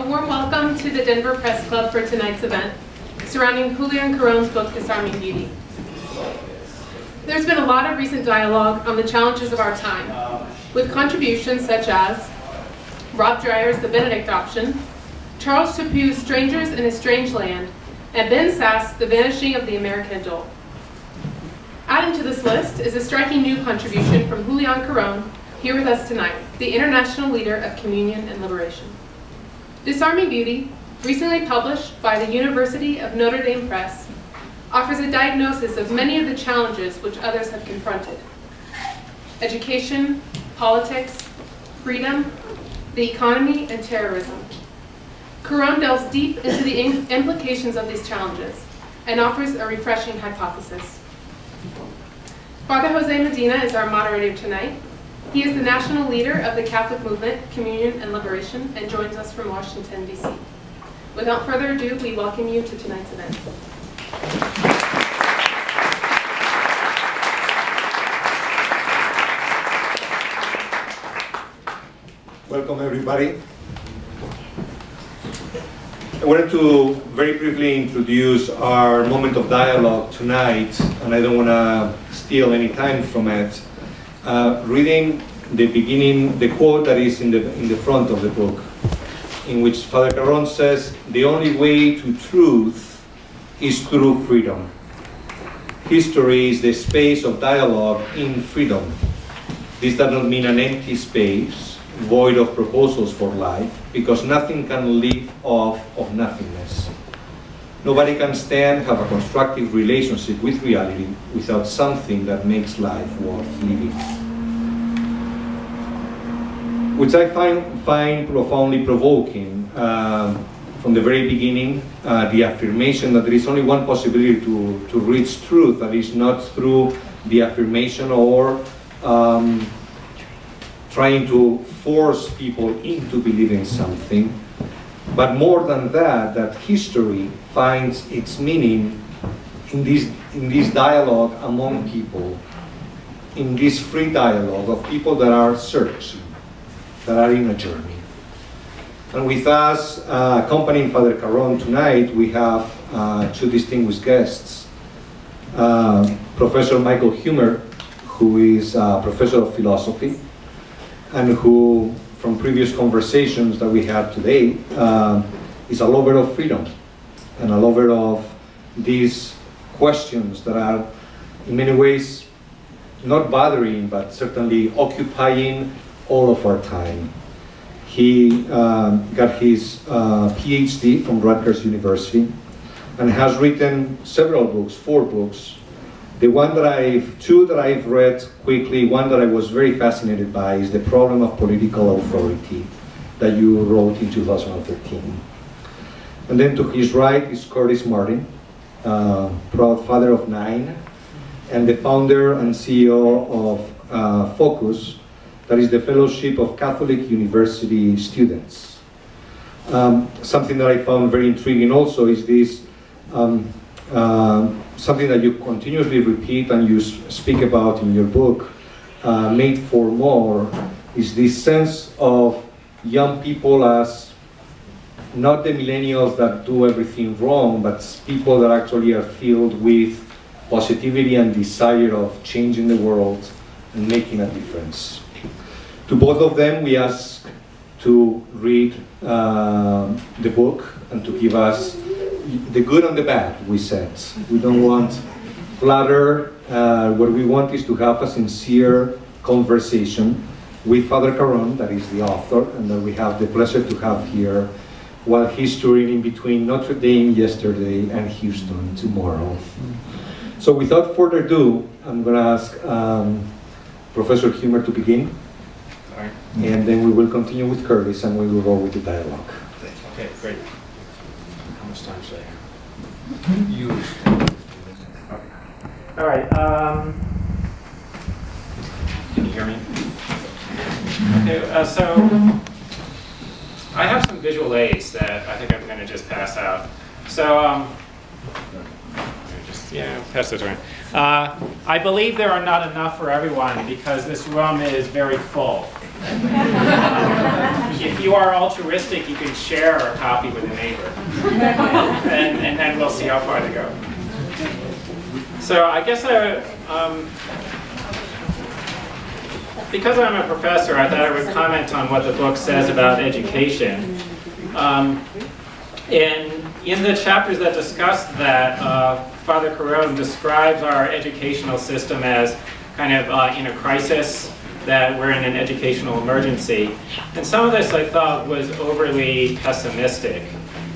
A warm welcome to the Denver Press Club for tonight's event surrounding Julian Caron's book, Disarming Beauty. There's been a lot of recent dialogue on the challenges of our time, with contributions such as Rob Dreyer's The Benedict Option, Charles Chaput's Strangers in a Strange Land, and Ben Sass' The Vanishing of the American Adult. Adding to this list is a striking new contribution from Julian Caron, here with us tonight, the international leader of communion and liberation. Disarming Beauty, recently published by the University of Notre Dame Press, offers a diagnosis of many of the challenges which others have confronted. Education, politics, freedom, the economy, and terrorism. Caron delves deep into the implications of these challenges and offers a refreshing hypothesis. Father Jose Medina is our moderator tonight. He is the national leader of the Catholic movement, Communion and Liberation, and joins us from Washington, D.C. Without further ado, we welcome you to tonight's event. Welcome, everybody. I wanted to very briefly introduce our moment of dialogue tonight, and I don't want to steal any time from it. Reading the beginning, the quote that is in the front of the book, in which Father Caron says, "The only way to truth is through freedom. History is the space of dialogue in freedom. This does not mean an empty space, void of proposals for life, because nothing can live off of nothingness. Nobody can have a constructive relationship with reality without something that makes life worth living." Which I find profoundly provoking. From the very beginning, the affirmation that there is only one possibility to reach truth, that is not through the affirmation or trying to force people into believing something, but more than that, that history finds its meaning in this dialogue among people, in this free dialogue of people that are searching, that are in a journey. And with us, accompanying Father Caron tonight, we have two distinguished guests. Professor Michael Humer, who is a professor of philosophy, and who, from previous conversations that we had today, is a lover of freedom and a lover of these questions that are in many ways not bothering, but certainly occupying all of our time. He got his PhD from Rutgers University and has written several books, 4 books. Two that I've read quickly, one that I was very fascinated by is The Problem of Political Authority, that you wrote in 2013. And then to his right is Curtis Martin, proud father of 9, and the founder and CEO of Focus, that is the Fellowship of Catholic University Students. Something that I found very intriguing also is this something that you continuously repeat and you speak about in your book, Made for More, is this sense of young people as not the millennials that do everything wrong, but people that actually are filled with positivity and desire of changing the world and making a difference. To both of them, we ask to read the book and to give us the good and the bad, we said. We don't want flatter. What we want is to have a sincere conversation with Father Caron, that is the author, and that we have the pleasure to have here while he's touring in between Notre Dame yesterday and Houston tomorrow. So without further ado, I'm going to ask Professor Humer to begin. All right. And then we will continue with Curtis and we will go with the dialogue. Okay, great. How much time should I have? Use. Okay. All right. Can you hear me? Okay, so I have some visual aids that I think I'm going to just pass out. So, pass those around. I believe there are not enough for everyone because this room is very full. If you are altruistic, you can share a copy with a neighbor. And then we'll see how far they go. So I guess because I'm a professor, I thought I would comment on what the book says about education. In the chapters that discuss that, Father Caron describes our educational system as kind of in a crisis, that we're in an educational emergency. And some of this I thought was overly pessimistic.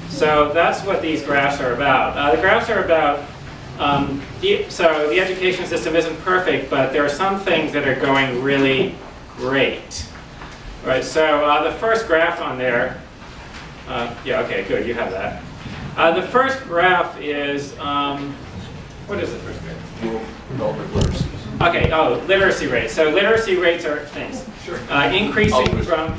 So that's what these graphs are about. The graphs are about, so the education system isn't perfect, but there are some things that are going really great. Right, so the first graph on there, yeah, okay, good, you have that. The first graph is, what is the first graph? Okay, oh, literacy rates. So literacy rates are things. Sure. Increasing from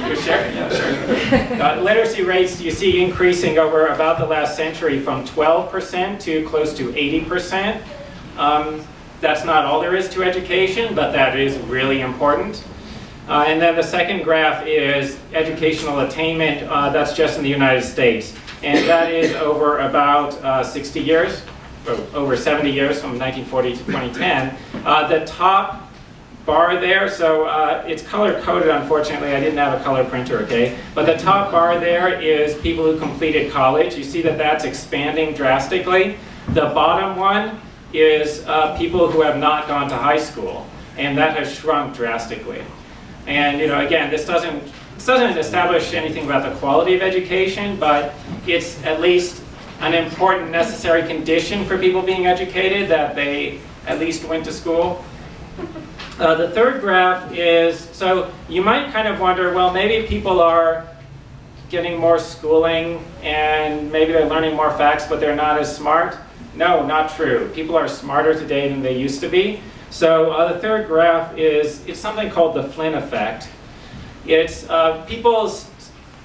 you share? Yeah, sure. Literacy rates you see increasing over about the last century from 12% to close to 80%. That's not all there is to education, but that is really important. And then the second graph is educational attainment. That's just in the United States. And that is over about 60 years, over 70 years from 1940 to 2010. The top bar there, so it's color-coded, unfortunately. I didn't have a color printer, okay? But the top bar there is people who completed college. You see that that's expanding drastically. The bottom one is people who have not gone to high school, and that has shrunk drastically. And you know, again, this doesn't establish anything about the quality of education, but it's at least an important necessary condition for people being educated, that they at least went to school. The third graph is, so you might kind of wonder, well, maybe people are getting more schooling and maybe they're learning more facts, but they're not as smart. No, not true. People are smarter today than they used to be. So the third graph is, it's something called the Flynn effect. It's people's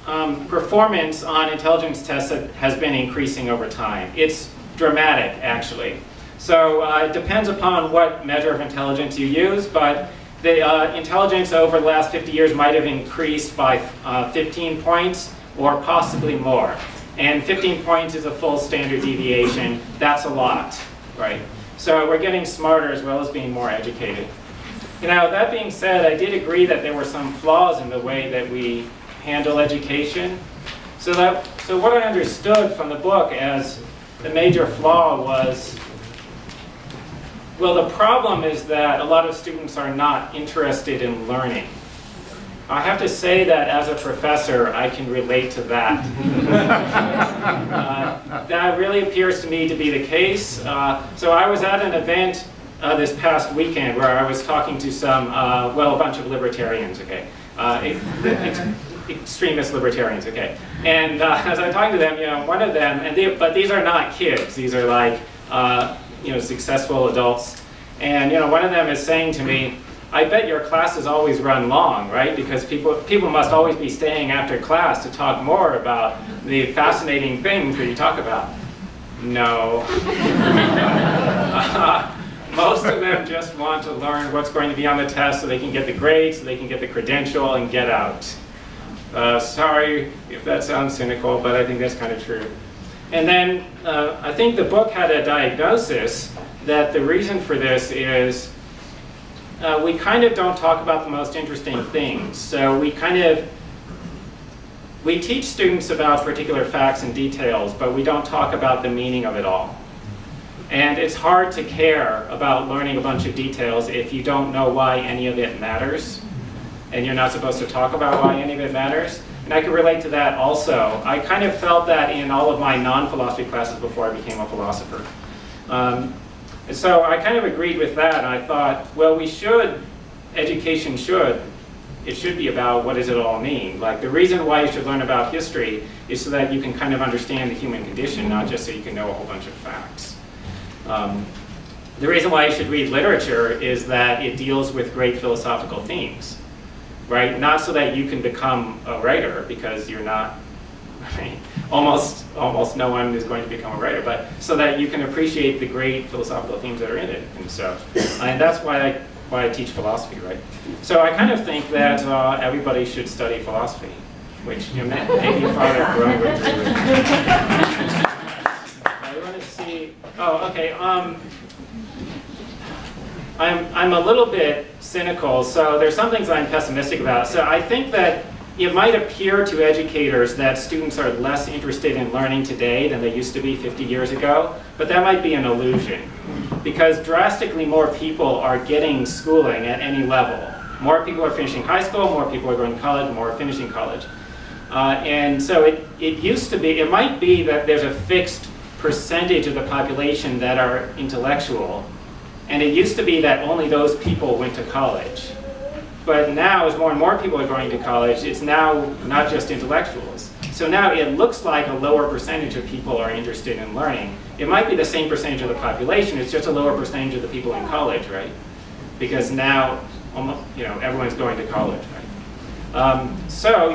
performance on intelligence tests that has been increasing over time. It's dramatic, actually. So it depends upon what measure of intelligence you use, but the intelligence over the last 50 years might have increased by 15 points or possibly more. And 15 points is a full standard deviation. That's a lot, right? So we're getting smarter as well as being more educated. Now, that being said, I did agree that there were some flaws in the way that we handle education. So what I understood from the book as the major flaw was, well, the problem is that a lot of students are not interested in learning. I have to say that as a professor, I can relate to that. That really appears to me to be the case. So I was at an event this past weekend where I was talking to some, well, a bunch of libertarians, okay? Extremist libertarians, okay? And as I'm talking to them, you know, one of them, but these are not kids, these are like, you know, successful adults. And, you know, one of them is saying to me, I bet your classes always run long, right? Because people must always be staying after class to talk more about the fascinating things that you talk about. No. Most of them just want to learn what's going to be on the test so they can get the grade, so they can get the credential and get out. Sorry if that sounds cynical, but I think that's kind of true. And then I think the book had a diagnosis that the reason for this is we kind of don't talk about the most interesting things. So we teach students about particular facts and details, but we don't talk about the meaning of it all. And it's hard to care about learning a bunch of details if you don't know why any of it matters. And you're not supposed to talk about why any of it matters. And I can relate to that also. I kind of felt that in all of my non-philosophy classes before I became a philosopher. And so I kind of agreed with that, and I thought, well, education should be about what does it all mean. Like, the reason why you should learn about history is so that you can kind of understand the human condition, not just so you can know a whole bunch of facts. The reason why you should read literature is that it deals with great philosophical themes, right? Not so that you can become a writer, because you're not, right? Almost no one is going to become a writer, but so that you can appreciate the great philosophical themes that are in it. And so, and that's why why I teach philosophy, right? So I kind of think that everybody should study philosophy, which maybe Father Grover would agree with. I want to see. Oh, okay. I'm a little bit cynical, so there's some things I'm pessimistic about. So I think that it might appear to educators that students are less interested in learning today than they used to be 50 years ago, but that might be an illusion, because drastically more people are getting schooling at any level. More people are finishing high school, more people are going to college, more are finishing college. And so it used to be, it might be that there's a fixed percentage of the population that are intellectual, and it used to be that only those people went to college. But now, as more and more people are going to college, it's now not just intellectuals. So now it looks like a lower percentage of people are interested in learning. It might be the same percentage of the population, it's just a lower percentage of the people in college, right? Because now, almost, everyone's going to college, right? So,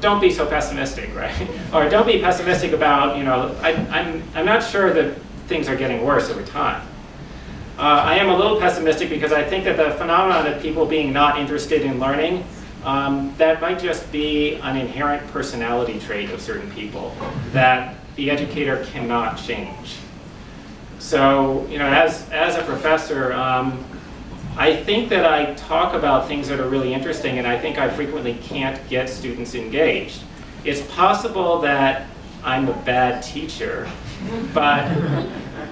don't be so pessimistic, right? Or don't be pessimistic about, I'm not sure that things are getting worse over time. I am a little pessimistic because I think that the phenomenon of people being not interested in learning, that might just be an inherent personality trait of certain people that the educator cannot change. So, as a professor, I think that I talk about things that are really interesting, and I think I frequently can't get students engaged. It's possible that I'm a bad teacher, but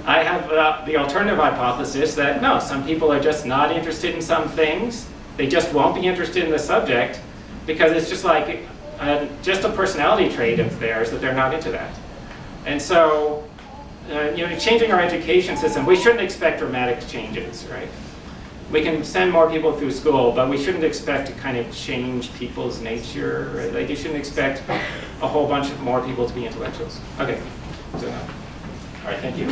I have the alternative hypothesis that no, some people are just not interested in some things. They just won't be interested in the subject because it's just like just a personality trait of theirs that they're not into that. And so, changing our education system, we shouldn't expect dramatic changes, right? We can send more people through school, but we shouldn't expect to kind of change people's nature, right? Like you shouldn't expect a whole bunch of more people to be intellectuals. Okay, so. All right, thank you.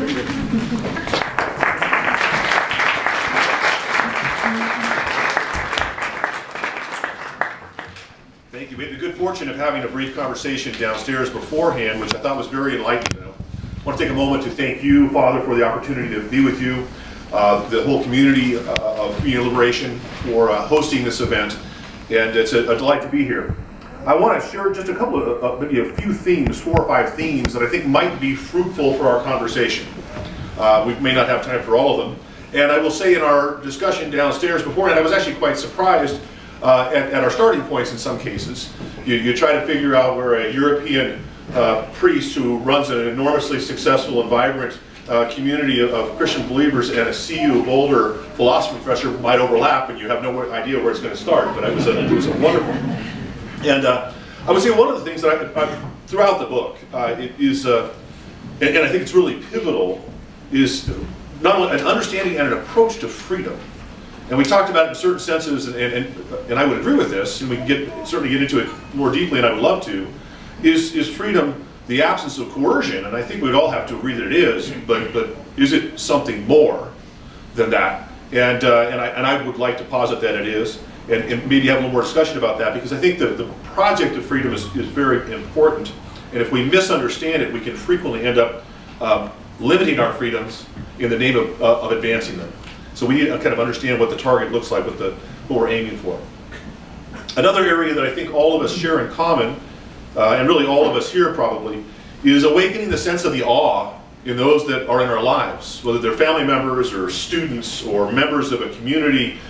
Thank you. We had the good fortune of having a brief conversation downstairs beforehand, which I thought was very enlightening. I want to take a moment to thank you, Father, for the opportunity to be with you, the whole community of Community Liberation for hosting this event, and it's a delight to be here. I want to share just a couple of, maybe a few themes, 4 or 5 themes that I think might be fruitful for our conversation. We may not have time for all of them. And I will say in our discussion downstairs beforehand, I was actually quite surprised at our starting points in some cases. You try to figure out where a European priest who runs an enormously successful and vibrant community of Christian believers and a CU Boulder philosophy professor might overlap, and you have no idea where it's going to start. But it was a wonderful. And I would say one of the things that throughout the book is, and I think it's really pivotal, is not only an understanding and an approach to freedom. And we talked about it in certain senses, and I would agree with this, and we can certainly get into it more deeply, and I would love to, is freedom the absence of coercion? And I think we'd all have to agree that it is, but is it something more than that? And I would like to posit that it is. And maybe have a little more discussion about that, because I think that the project of freedom is very important, and if we misunderstand it, we can frequently end up limiting our freedoms in the name of advancing them. So we need to kind of understand what the target looks like, what we're aiming for. Another area that I think all of us share in common, and really all of us here probably, is awakening the sense of the awe in those that are in our lives, whether they're family members or students or members of a community.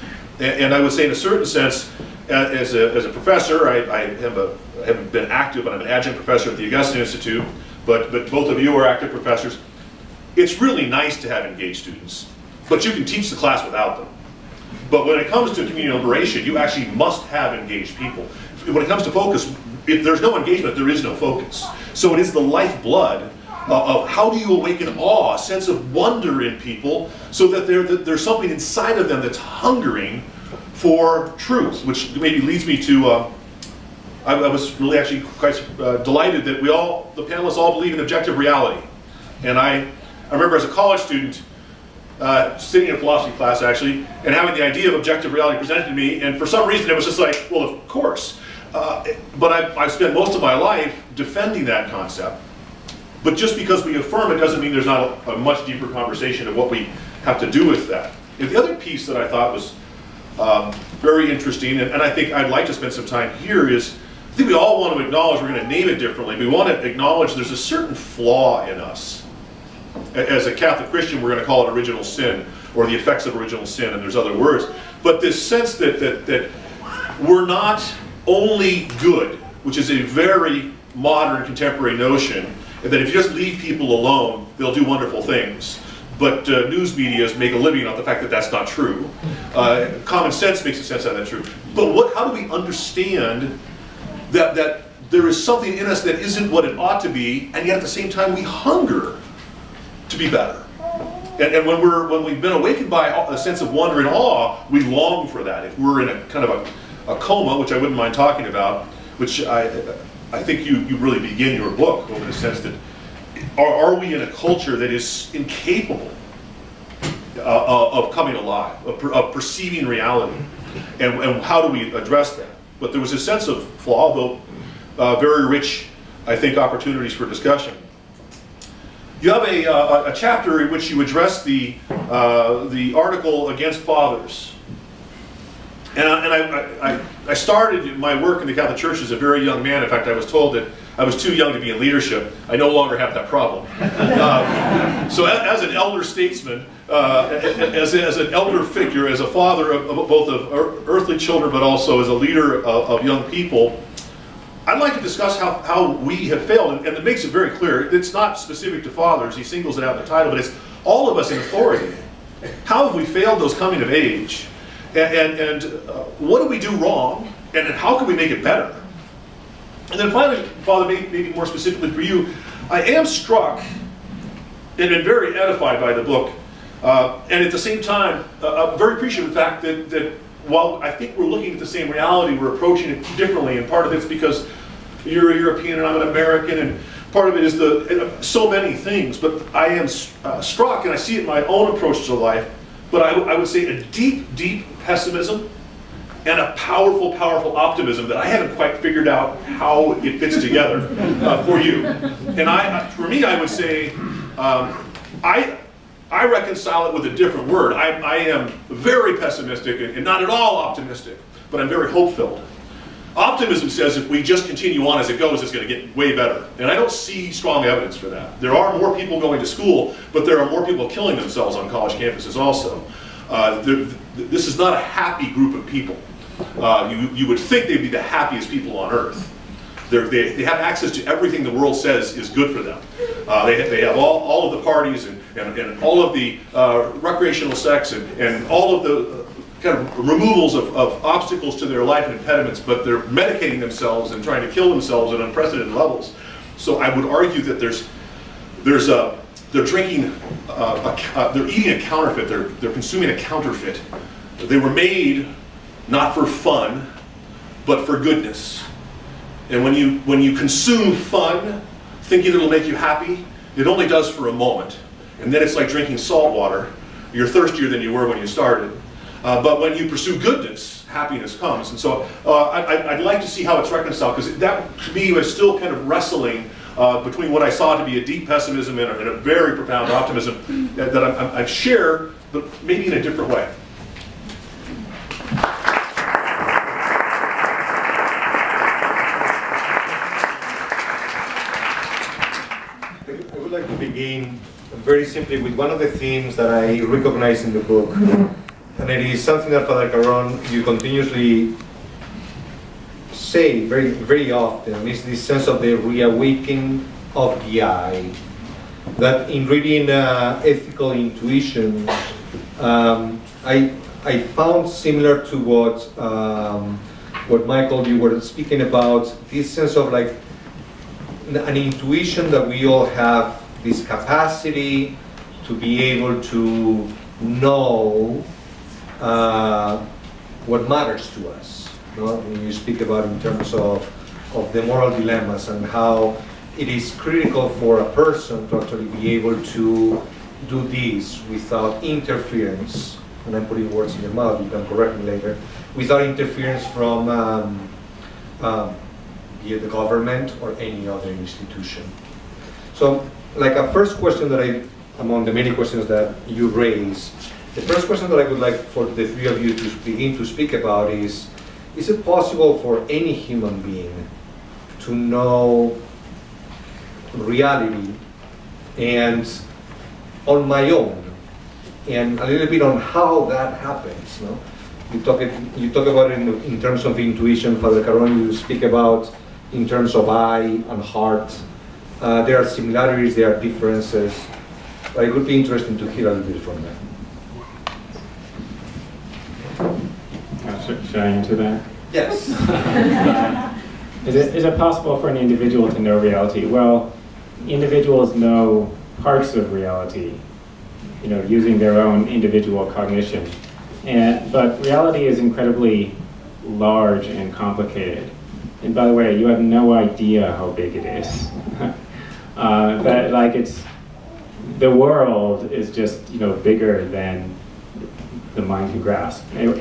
And I would say in a certain sense, as a professor, I haven't been active, but I'm an adjunct professor at the Augustine Institute, but both of you are active professors. It's really nice to have engaged students, but you can teach the class without them. But when it comes to community liberation, you actually must have engaged people. When it comes to focus, if there's no engagement, there is no focus. So it is the lifeblood of how do you awaken awe, a sense of wonder in people, so that there's something inside of them that's hungering for truth, which maybe leads me to, I was really actually quite delighted that the panelists all believe in objective reality. And I remember as a college student, sitting in a philosophy class actually, and having the idea of objective reality presented to me, and for some reason it was just like, well, of course. But I've spent most of my life defending that concept. But just because we affirm it doesn't mean there's not a much deeper conversation of what we have to do with that. And the other piece that I thought was very interesting, and I think I'd like to spend some time here, is I think we all want to acknowledge, we're going to name it differently, we want to acknowledge there's a certain flaw in us. As a Catholic Christian, we're going to call it original sin, or the effects of original sin, and there's other words. But this sense that we're not only good, which is a very modern contemporary notion, and that if you just leave people alone, they'll do wonderful things. But news medias make a living off the fact that that's not true. Common sense makes a sense out of that true. But how do we understand that there is something in us that isn't what it ought to be, and yet at the same time we hunger to be better? And when we've been awakened by a sense of wonder and awe, we long for that. If we're in a kind of a coma, which I wouldn't mind talking about, which I think you really begin your book in the sense that are we in a culture that is incapable of coming alive, of perceiving reality, and how do we address that? But there was a sense of flaw, though very rich, I think, opportunities for discussion. You have a chapter in which you address the article against fathers. And I started my work in the Catholic Church as a very young man. In fact, I was told that I was too young to be in leadership. I no longer have that problem. So as an elder statesman, as an elder figure, as a father of both of earthly children, but also as a leader of young people, I'd like to discuss how we have failed, and it makes it very clear. It's not specific to fathers. He singles it out in the title, but it's all of us in authority. How have we failed those coming of age? And what do we do wrong? And how can we make it better? And then finally, Father, maybe more specifically for you, I am struck and been very edified by the book. And at the same time, I'm very appreciative of the fact that while I think we're looking at the same reality, we're approaching it differently. And part of it's because you're a European and I'm an American, and part of it is so many things. But I am struck, and I see it in my own approach to life, but I would say a deep, deep pessimism and a powerful, powerful optimism that I haven't quite figured out how it fits together for you. And for me, I would say, I reconcile it with a different word. I am very pessimistic and not at all optimistic, but I'm very hope-filled. Optimism says if we just continue on as it goes, it's going to get way better. And I don't see strong evidence for that. There are more people going to school, but there are more people killing themselves on college campuses also. This is not a happy group of people. You would think they'd be the happiest people on earth. They have access to everything the world says is good for them. They have all of the parties and all of the recreational sex and all of the kind of removals of obstacles to their life and impediments, but they're medicating themselves and trying to kill themselves at unprecedented levels. So I would argue that they're drinking, they're eating a counterfeit, they're consuming a counterfeit. They were made not for fun, but for goodness. And when you consume fun, thinking it'll make you happy, it only does for a moment. And then it's like drinking salt water. You're thirstier than you were when you started. But when you pursue goodness, happiness comes. And so I'd like to see how it's reconciled, because that, to me, was still kind of wrestling between what I saw to be a deep pessimism and a very profound optimism that I share, but maybe in a different way. I would like to begin very simply with one of the themes that I recognize in the book. And it is something that, Father Caron, you continuously say very, very often, is this sense of the reawakening of the eye. That in reading ethical intuition, I found similar to what Michael, you were speaking about, this sense of like an intuition that we all have, this capacity to be able to know what matters to us. You know? When you speak about in terms of the moral dilemmas and how it is critical for a person to actually be able to do this without interference, and I'm putting words in your mouth, you can correct me later, without interference from be it the government or any other institution. So, like a first question that among the many questions that you raise, The first question that I would like for the three of you to begin to speak about is it possible for any human being to know reality and on my own, and a little bit on how that happens? No? You talk about it in terms of intuition, Father Caron, you speak about in terms of eye and heart. There are similarities, there are differences, but it would be interesting to hear a little bit from them. Should I answer that? Yes. Is it possible for an individual to know reality? Well, individuals know parts of reality, using their own individual cognition. But reality is incredibly large and complicated. And by the way, you have no idea how big it is. The world is just bigger than the mind can grasp, and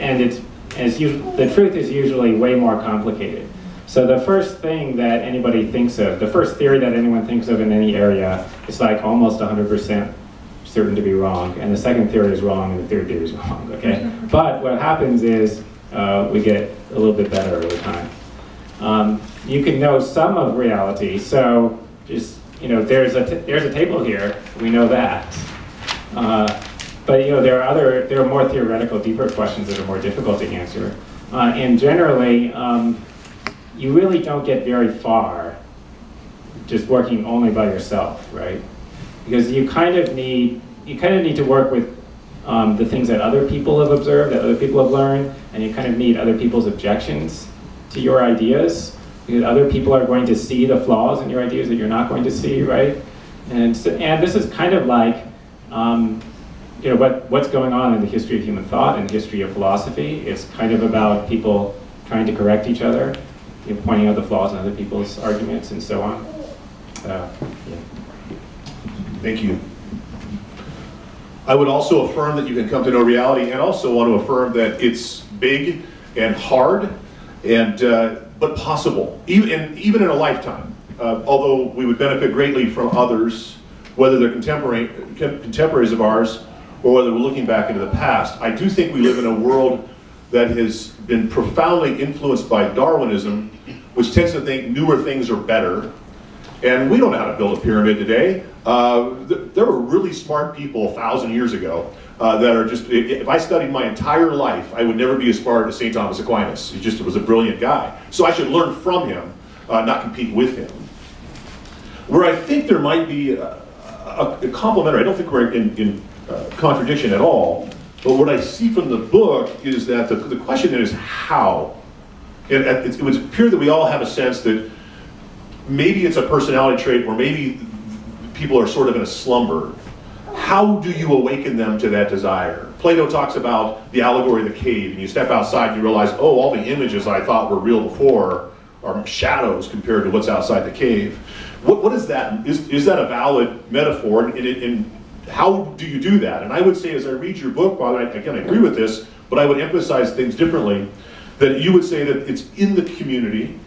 the truth is usually way more complicated. So the first thing that anybody thinks of, the first theory that anyone thinks of in any area, is like almost 100% certain to be wrong, and the second theory is wrong, and the third theory is wrong. Okay, but what happens is we get a little bit better over time. You can know some of reality, so just there's a table here. We know that. But there are more theoretical, deeper questions that are more difficult to answer. And generally, you really don't get very far just working only by yourself, right? Because you kind of need to work with the things that other people have observed, that other people have learned, and you kind of need other people's objections to your ideas, because other people are going to see the flaws in your ideas that you're not going to see, right? And this is kind of like what's going on in the history of human thought and the history of philosophy. It's kind of about people trying to correct each other, pointing out the flaws in other people's arguments and so on. Yeah. Thank you. I would also affirm that you can come to know reality, and also want to affirm that it's big and hard, but possible, even in a lifetime. Although we would benefit greatly from others, whether they're contemporaries of ours, or whether we're looking back into the past. I do think we live in a world that has been profoundly influenced by Darwinism, which tends to think newer things are better. And we don't know how to build a pyramid today. There were really smart people 1,000 years ago that are just, if I studied my entire life, I would never be as smart as St. Thomas Aquinas. He just was a brilliant guy. So I should learn from him, not compete with him. Where I think there might be a complementary, I don't think we're in contradiction at all, but what I see from the book is that the question is how. It would appear that we all have a sense that maybe it's a personality trait, or maybe people are sort of in a slumber. How do you awaken them to that desire? Plato talks about the allegory of the cave, and you step outside and you realize, oh, all the images I thought were real before are shadows compared to what's outside the cave. What is that? Is that a valid metaphor? And how do you do that? And I would say, as I read your book, Father, again, I agree with this, but I would emphasize things differently, that you would say that it's in the community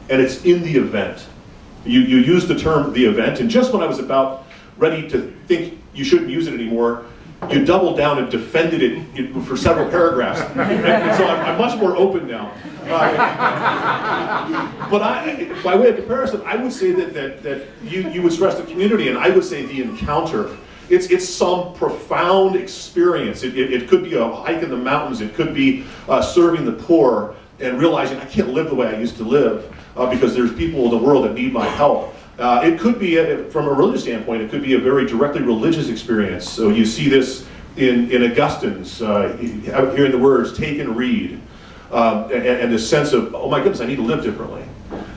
and it's in the event. You use the term the event, and just when I was about ready to think you shouldn't use it anymore, you doubled down and defended it for several paragraphs. And so I'm much more open now. But by way of comparison, I would say that you would stress the community, and I would say the encounter. It's some profound experience. It could be a hike in the mountains. It could be serving the poor and realizing I can't live the way I used to live because there's people in the world that need my help. It could be, from a religious standpoint, it could be a very directly religious experience. So you see this in Augustine's, hearing the words, take and read, and this sense of, oh my goodness, I need to live differently.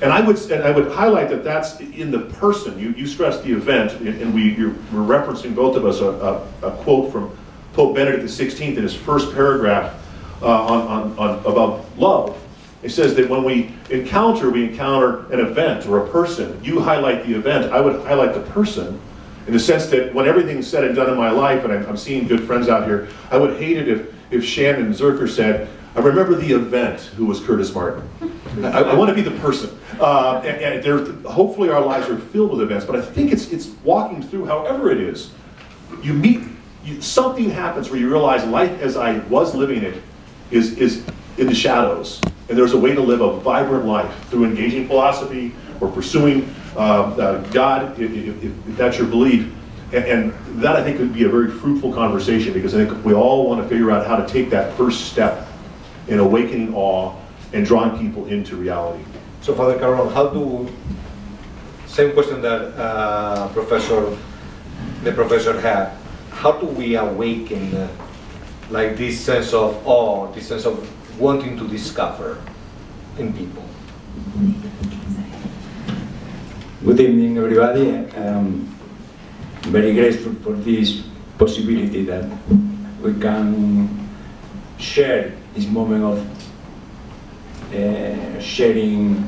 And I would highlight that that's in the person. You stress the event, and we're referencing, both of us, a quote from Pope Benedict XVI in his first paragraph about love. It says that when we encounter an event or a person. You highlight the event, I would highlight the person, in the sense that when everything's said and done in my life, and I'm seeing good friends out here, I would hate it if Shannon Zerker said, I remember the event who was Curtis Martin. I want to be the person. And hopefully our lives are filled with events, but I think it's walking through, however it is, you meet something happens where you realize life as I was living it is in the shadows. And there's a way to live a vibrant life through engaging philosophy or pursuing God, if that's your belief. And that, I think, would be a very fruitful conversation, because I think we all want to figure out how to take that first step in awakening awe and drawing people into reality. So, Father Caron, how do, same question that the professor had, how do we awaken like this sense of awe, this sense of wanting to discover in people? Good evening, everybody. Very grateful for this possibility that we can share this moment of sharing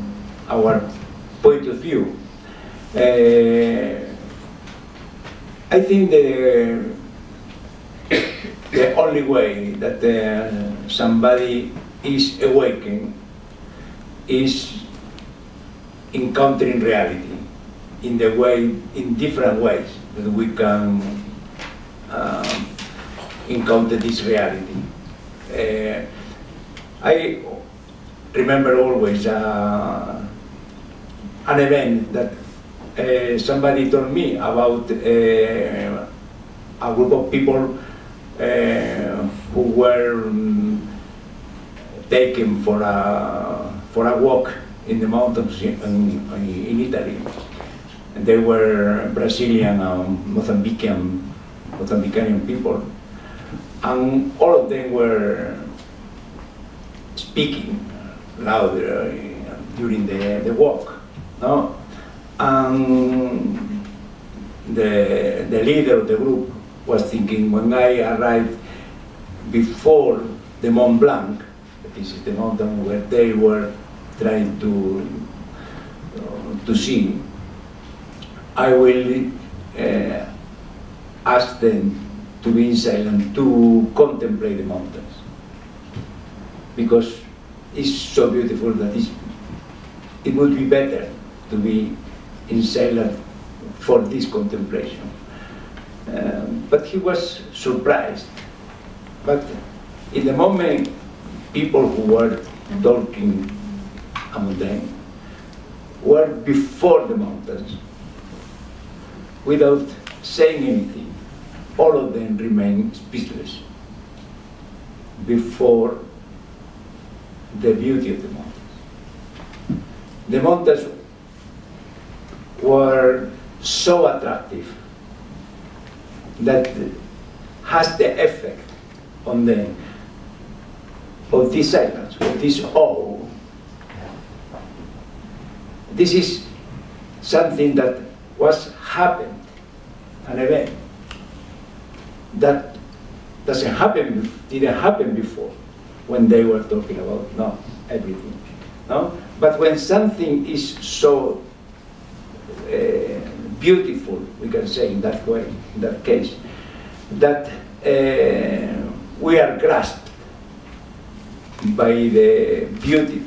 our point of view. I think the only way that somebody is awakened is encountering reality in different ways that we can encounter this reality. I remember always an event that somebody told me about a group of people who were taken for a walk in the mountains in Italy. And they were Brazilian and Mozambican people, and all of them were speaking louder during the walk. No? And the leader of the group was thinking, when I arrived before the Mont Blanc, this is the mountain where they were trying to see, I will ask them to be in silence, to contemplate the mountains, because it's so beautiful that it would be better to be in silence for this contemplation. But he was surprised. But in the moment, people who were talking among them were before the mountains, without saying anything. All of them remained speechless before the beauty of the mountains. The mountains were so attractive that has the effect on them of this silence, of this awe. This is something that was happened, an event that didn't happen before, when they were talking about everything. No? But when something is so beautiful, we can say in that way, in that case, that we are grasped by the beauty,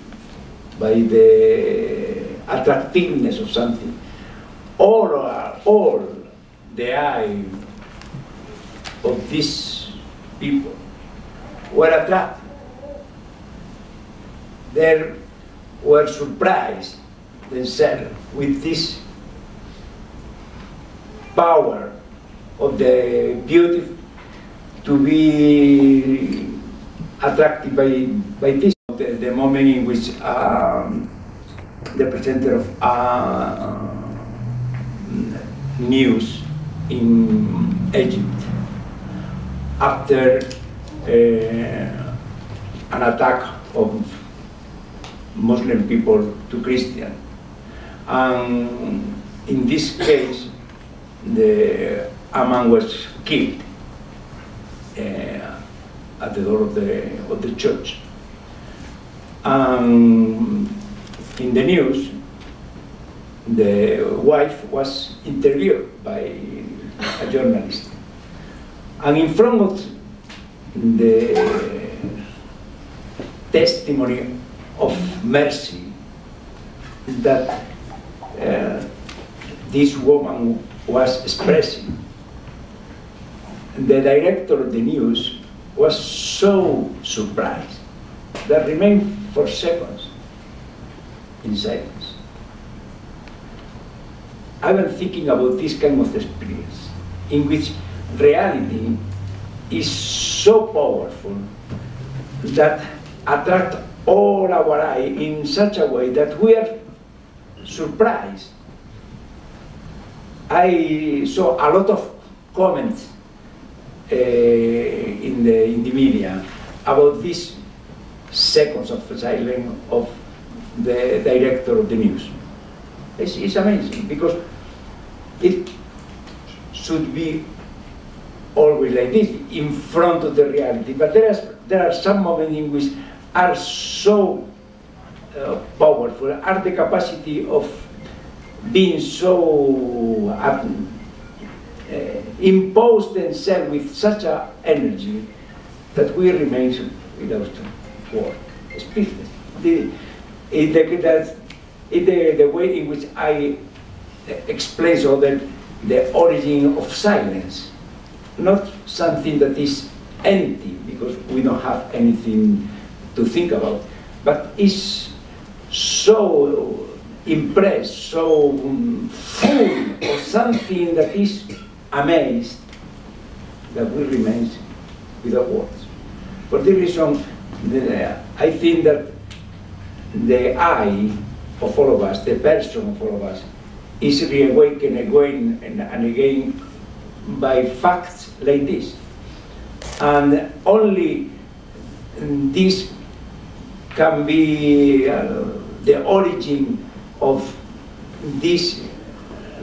by the attractiveness of something. All the eye of these people were attracted. They were surprised themselves with this power of the beauty to be attracted by this. The moment in which the presenter of news in Egypt, after an attack of Muslim people to Christian, and in this case, a man was killed at the door of the church. In the news, the wife was interviewed by a journalist, and in front of the testimony of mercy that this woman was expressing, the director of the news was so surprised that remained for seconds in silence. I've been thinking about this kind of experience in which reality is so powerful that attract all our eye in such a way that we are surprised. I saw a lot of comments in the media about these seconds of silence of the director of the news. It's amazing because it should be always like this, in front of the reality. But there are some moments in which are so powerful, are the capacity of being so impose themselves with such an energy that we remain without word, speechless. The way in which I explain so that the origin of silence, not something that is empty because we don't have anything to think about, but is so impressed, so full of something that is amazed that we remain without words. For this reason, I think that the I of all of us, the person of all of us, is reawakened again and again by facts like this. And only this can be the origin of this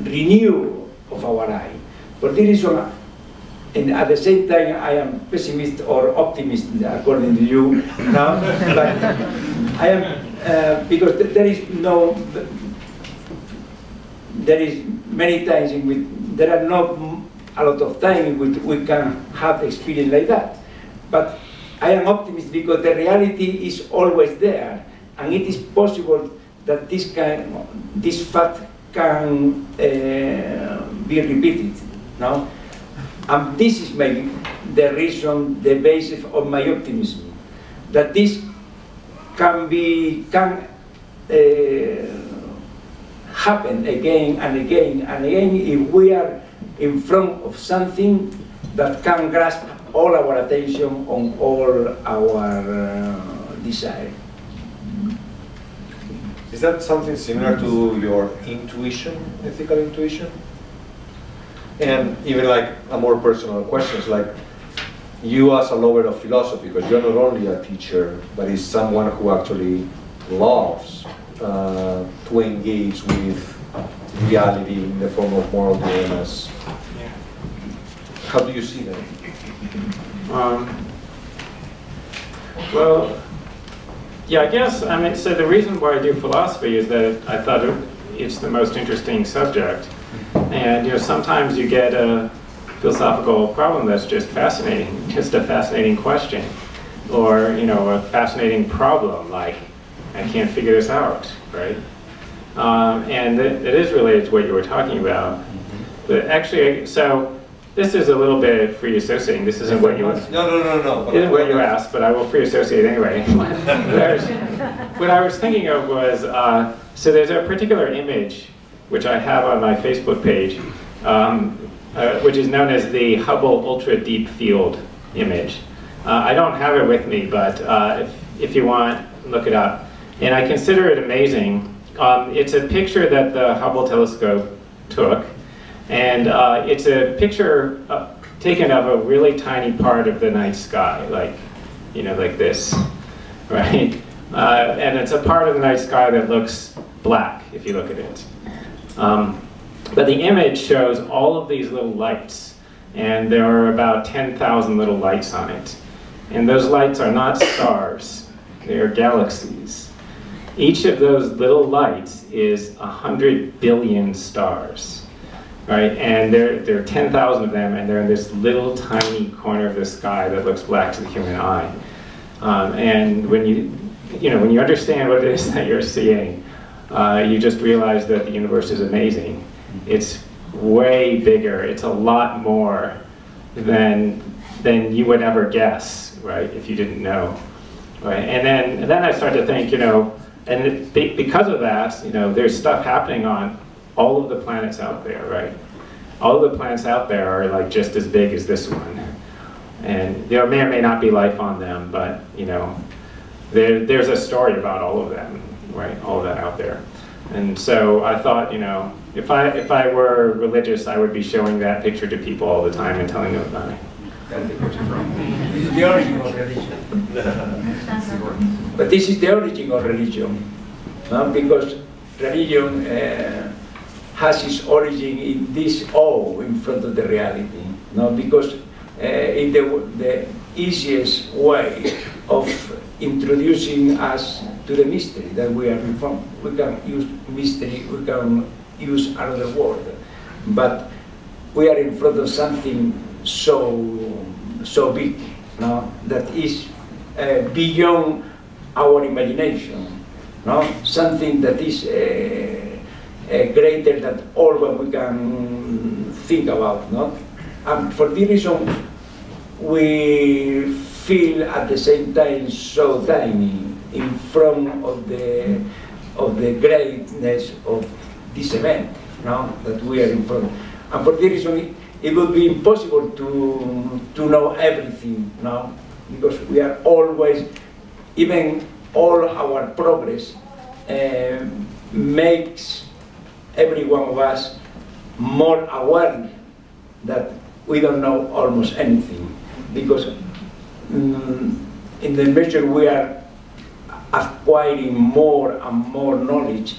renewal of our I. For this reason, and at the same time, I am pessimist or optimist, according to you now, but I am, because there is many times in which there are not a lot of time in which we can have experience like that. But I am optimist because the reality is always there, and it is possible that this fact can be repeated. No? And this is maybe the reason, the basis of my optimism, that this can happen again and again and again if we are in front of something that can grasp all our attention on all our desire. Is that something similar to your intuition, ethical intuition? And even like a more personal questions, like you as a lover of philosophy, because you're not only a teacher, but is someone who actually loves to engage with reality in the form of moral dilemmas. Yeah. How do you see that? Well, yeah, I guess, I mean, so the reason why I do philosophy is that I thought it's the most interesting subject. And, you know, sometimes you get a philosophical problem that's just fascinating, just a fascinating question. Or, you know, a fascinating problem, like, I can't figure this out, right? And it is related to what you were talking about. But actually, so this is a little bit free associating. This isn't what you No. Isn't what you asked, but I will free associate anyway. What I was thinking of was, so there's a particular image which I have on my Facebook page, which is known as the Hubble Ultra Deep Field image. I don't have it with me, but if you want, look it up. And I consider it amazing. It's a picture that the Hubble telescope took, and it's a picture taken of a really tiny part of the night sky, like, you know, like this, right? And it's a part of the night sky that looks black if you look at it. But the image shows all of these little lights, and there are about 10,000 little lights on it. And those lights are not stars, they are galaxies. Each of those little lights is 100 billion stars, right? And there are 10,000 of them, and they're in this little tiny corner of the sky that looks black to the human eye. And when you understand what it is that you're seeing, you just realize that the universe is amazing. It's way bigger. It's a lot more than you would ever guess, right, if you didn't know. Right? And then I started to think, and because of that, there's stuff happening on all of the planets out there, right? All of the planets out there are like just as big as this one. And there may or may not be life on them, but there's a story about all of them, right? All of that out there. And so I thought, if I were religious, I would be showing that picture to people all the time and telling them about it. This is the origin of religion. But this is the origin of religion, because religion has its origin in this awe in front of the reality. Because in the easiest way of introducing us to the mystery that we are informed. We can use mystery, we can use another word, but we are in front of something so big, that is beyond our imagination, something that is greater than all what we can think about. And for this reason, we feel at the same time so tiny in front of the greatness of this event, that we are in front. And for this reason, it would be impossible to know everything, because we are always, even all our progress makes every one of us more aware that we don't know almost anything, because in the measure we are acquiring more and more knowledge,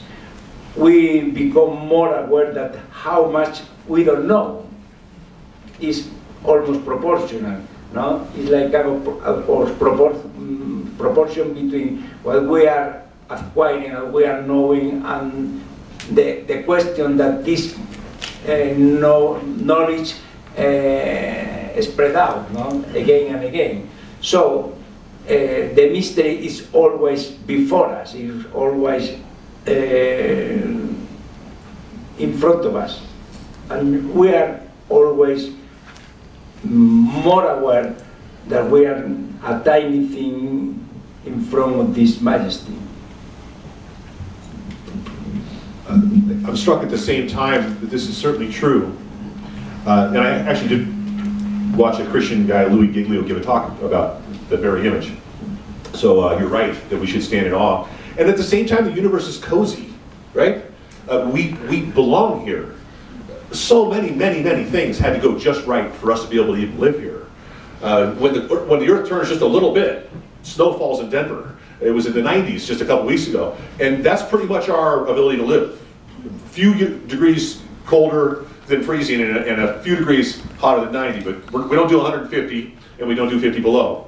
we become more aware that how much we don't know is almost proportional. It's like a proportion between what we are acquiring and we are knowing, and the question that this knowledge spread out, again and again. So the mystery is always before us, is always in front of us, and we are always more aware that we are a tiny thing in front of this majesty. I'm struck at the same time that this is certainly true. And I actually did watch a Christian guy, Louis Giglio, give a talk about the very image. So you're right that we should stand in awe. And at the same time, the universe is cozy, right? We belong here. So many things had to go just right for us to be able to even live here. When the Earth turns just a little bit, snow falls in Denver. It was in the 90s just a couple weeks ago. And that's pretty much our ability to live. A few degrees colder than freezing and a few degrees hotter than 90, but we don't do 150 and we don't do 50 below.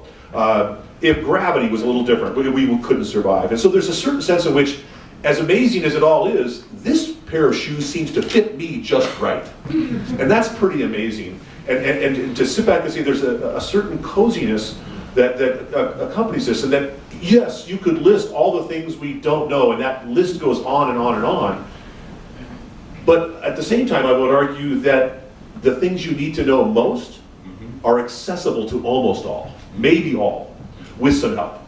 If gravity was a little different, we couldn't survive. And so there's a certain sense in which, as amazing as it all is, this pair of shoes seems to fit me just right. And that's pretty amazing. And to sit back and see there's a certain coziness that accompanies this, and that, yes, you could list all the things we don't know, and that list goes on and on and on. But at the same time, I would argue that the things you need to know most are accessible to almost all, maybe all, with some help.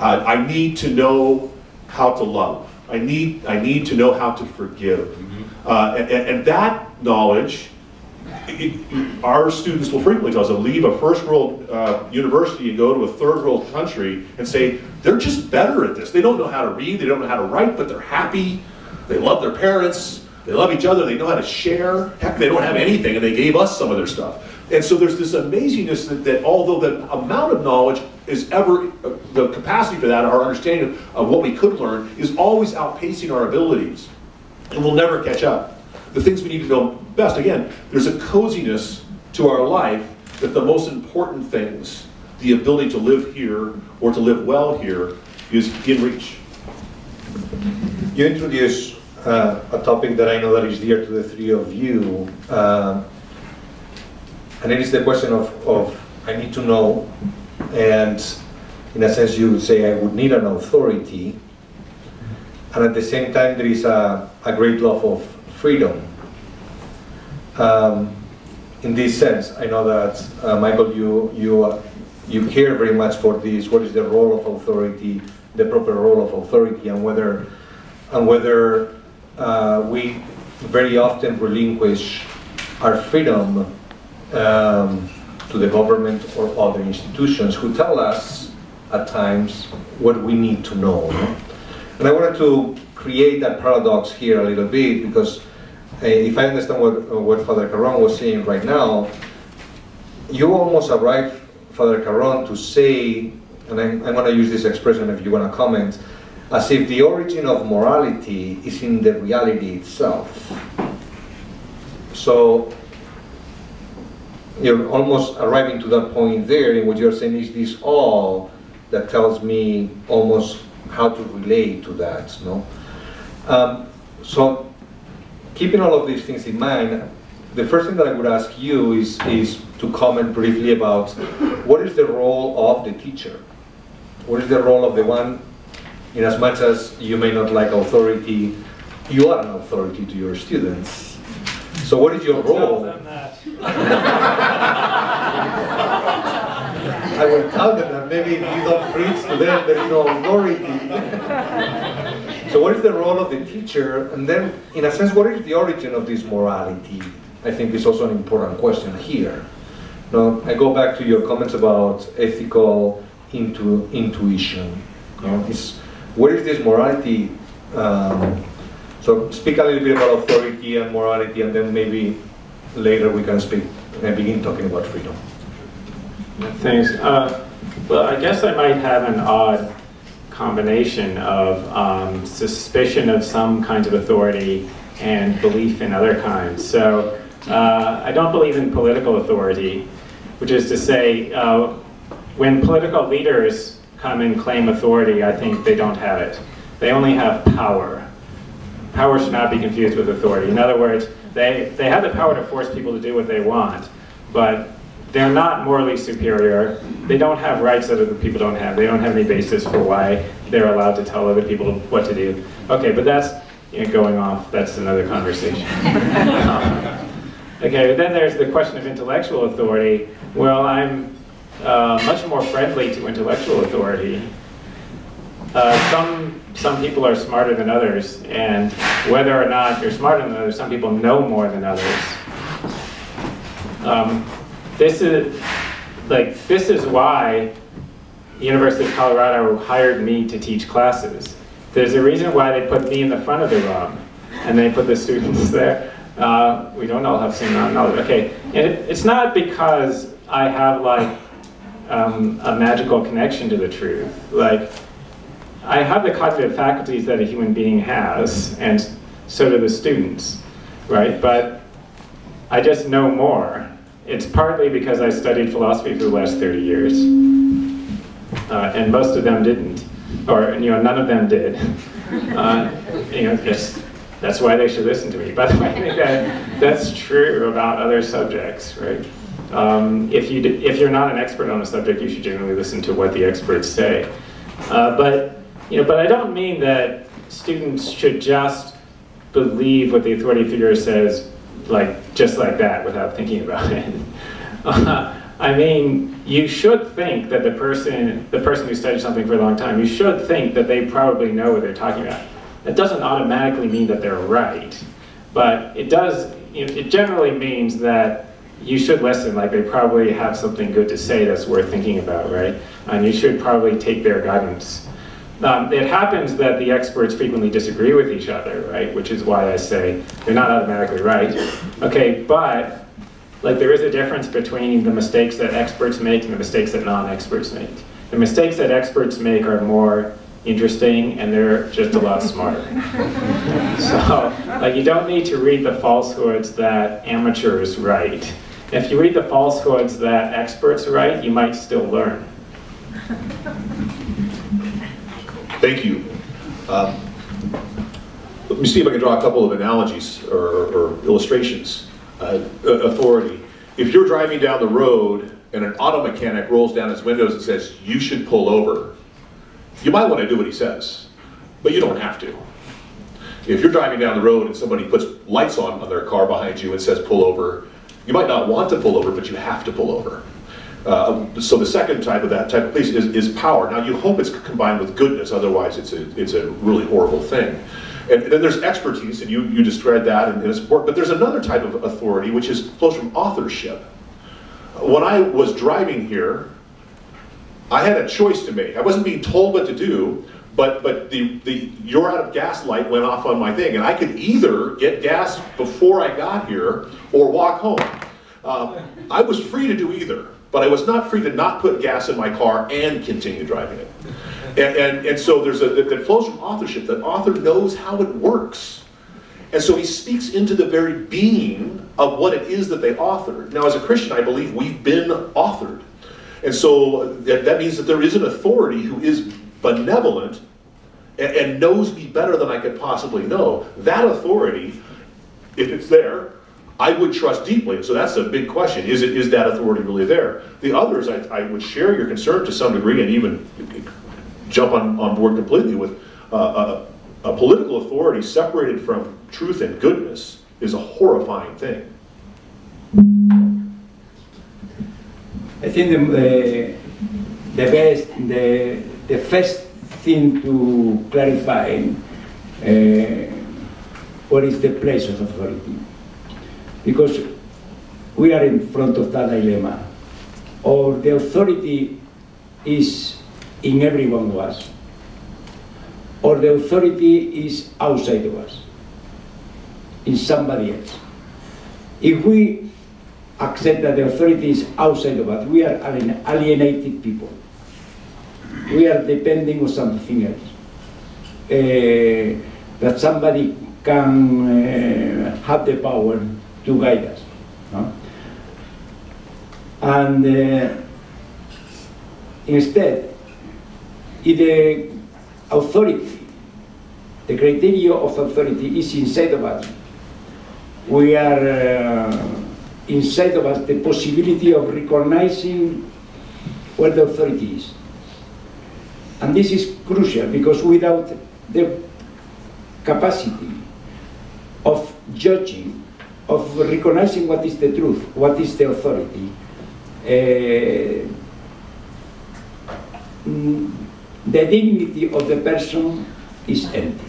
I need to know how to love. I need to know how to forgive. And that knowledge, our students will frequently tell us, they'll leave a first world university and go to a third world country and say, they're just better at this. They don't know how to read, they don't know how to write, but they're happy, they love their parents, they love each other, they know how to share. Heck, they don't have anything and they gave us some of their stuff. And so there's this amazingness that although the amount of knowledge is ever, the capacity for that, our understanding of what we could learn, is always outpacing our abilities. And we'll never catch up. The things we need to know best, again, there's a coziness to our life that the most important things, the ability to live here or to live well here, is in reach. You introduced a topic that I know that is dear to the three of you, and it is the question of I need to know, and in a sense you would say I would need an authority, and at the same time there is a great love of freedom. in this sense, I know that Michael, you care very much for this. What is the role of authority, the proper role of authority, and whether we very often relinquish our freedom to the government or other institutions who tell us at times what we need to know. No? And I wanted to create that paradox here a little bit, because if I understand what Father Caron was saying right now, you almost arrived, Father Caron, to say, and I'm going to use this expression if you want to comment, as if the origin of morality is in the reality itself. So you're almost arriving to that point there in what you're saying, is this all that tells me almost how to relate to that, no? So keeping all of these things in mind, the first thing that I would ask you is to comment briefly about what is the role of the teacher? What is the role of the one, in as much as you may not like authority, you are an authority to your students. So what is your role? Tell them that. I will tell them that maybe if you don't preach to them, there is no authority. So what is the role of the teacher? And then, in a sense, what is the origin of this morality? I think is also an important question here. Now, I go back to your comments about ethical intuition. Where is this morality? So speak a little bit about authority and morality, and then maybe later we can begin talking about freedom. Thanks. Well, I guess I might have an odd combination of suspicion of some kinds of authority and belief in other kinds. So I don't believe in political authority, which is to say, when political leaders come and claim authority, I think they don't have it. They only have power. Power should not be confused with authority. In other words, they have the power to force people to do what they want, but they're not morally superior. They don't have rights that other people don't have. They don't have any basis for why they're allowed to tell other people what to do. Okay, but that's going off. That's another conversation. Okay, then there's the question of intellectual authority. Well, I'm much more friendly to intellectual authority. Some people are smarter than others, and whether or not you're smarter than others, some people know more than others. This is why the University of Colorado hired me to teach classes. There's a reason why they put me in the front of the room, and they put the students there. We don't all have the same amount of knowledge. Okay, and it's not because I have like a magical connection to the truth. Like, I have the cognitive faculties that a human being has, and so do the students, right? But I just know more. It's partly because I studied philosophy for the last 30 years, and most of them didn't, or none of them did. That's why they should listen to me. By the way, I think that's true about other subjects, right? If you're not an expert on a subject, you should generally listen to what the experts say. But I don't mean that students should just believe what the authority figure says, just like that, without thinking about it. I mean, you should think that the person who studied something for a long time, you should think that they probably know what they're talking about. That doesn't automatically mean that they're right, but it does. It generally means that you should listen, like they probably have something good to say that's worth thinking about, right? And you should probably take their guidance. It happens that the experts frequently disagree with each other, right? Which is why I say they're not automatically right. Okay, but there is a difference between the mistakes that experts make and the mistakes that non-experts make. The mistakes that experts make are more interesting, and they're just a lot smarter. So, you don't need to read the falsehoods that amateurs write. If you read the falsehoods that experts write, you might still learn. Thank you. Let me see if I can draw a couple of analogies or illustrations. Authority. If you're driving down the road and an auto mechanic rolls down his windows and says, "You should pull over," you might want to do what he says, but you don't have to. If you're driving down the road and somebody puts lights on their car behind you and says, "Pull over," You might not want to pull over, but you have to pull over. So the second type of that type of police is power. Now you hope it's combined with goodness, otherwise it's a really horrible thing. And then there's expertise, and you described that, and it's important. But there's another type of authority which flows from authorship. When I was driving here, I had a choice to make. I wasn't being told what to do, but the "you're out of gas" light went off on my thing, and I could either get gas before I got here or walk home. I was free to do either, but I was not free to not put gas in my car and continue driving it. And so there's that flows from authorship. The author knows how it works. And so he speaks into the very being of what it is that they authored. Now as a Christian, I believe we've been authored. And so that means that there is an authority who is benevolent and knows me better than I could possibly know. That authority, if it's there, I would trust deeply. And so that's a big question. Is that authority really there? The others, I would share your concern to some degree and even jump on board completely with a political authority separated from truth and goodness is a horrifying thing. I think the first thing to clarify what is the place of authority, because we are in front of that dilemma. Or the authority is in every one of us, or the authority is outside of us, in somebody else. If we accept that the authority is outside of us, we are alienated people. We are depending on something else. That somebody can have the power to guide us. No? And instead, if the authority, the criteria of authority is inside of us, we are inside of us the possibility of recognizing where the authority is. And this is crucial, because without the capacity of judging, of recognizing what is the truth, what is the authority, the dignity of the person is empty.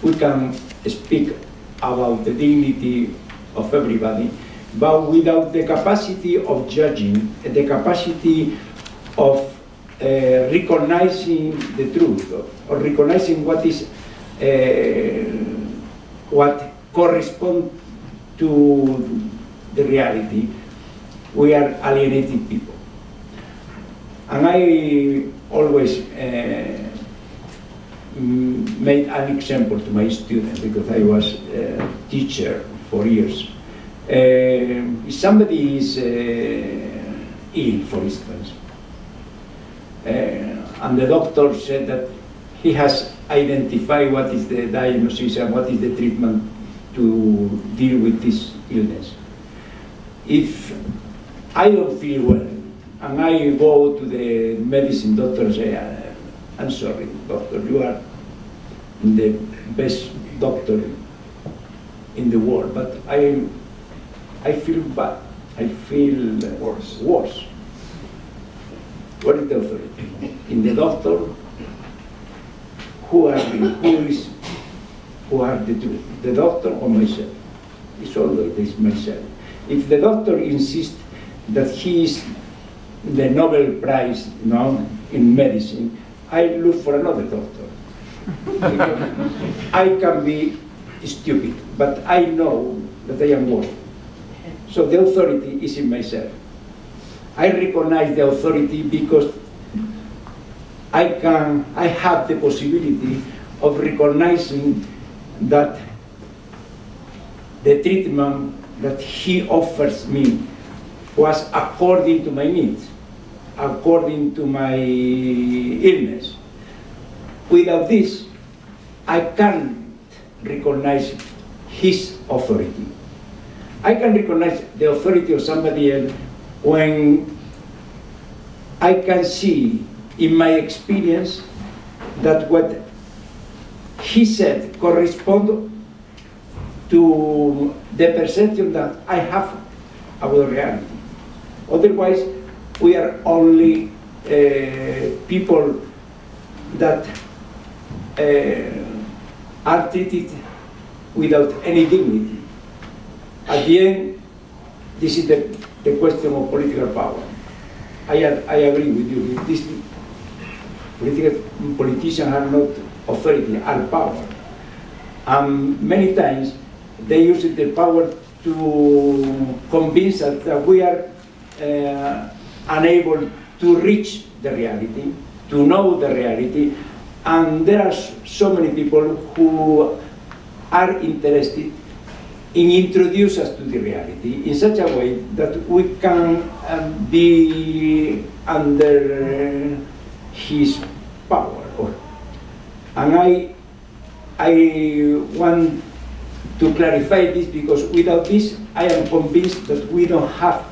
We can speak about the dignity of everybody, but without the capacity of judging, the capacity of recognizing the truth, or recognizing what is what corresponds to the reality, we are alienated people. And I always made an example to my students, because I was a teacher for years. If somebody is ill, for instance, and the doctor said that he has identified what is the diagnosis and what is the treatment to deal with this illness. If I don't feel well, and I go to the medicine doctor and say, I'm sorry, doctor, you are the best doctor in the world, but I feel bad. I feel worse. What is the authority? In the doctor, who are the truth? The doctor or myself? It's always myself. If the doctor insists that he is the Nobel Prize in medicine, I look for another doctor. I can be stupid, but I know that I am worth. So the authority is in myself. I recognize the authority because I have the possibility of recognizing that the treatment that he offers me was according to my needs, according to my illness. Without this, I can't recognize his authority. I can recognize the authority of somebody else when I can see in my experience that what he said corresponds to the perception that I have about reality. Otherwise, we are only people that are treated without any dignity. At the end, this is the question of political power. I agree with you. These politicians are not authority, are power. Many times they use the power to convince us that we are unable to reach the reality, to know the reality, and there are so many people who are interested in introduce us to the reality in such a way that we can be under his power. And I want to clarify this because without this, I am convinced that we don't have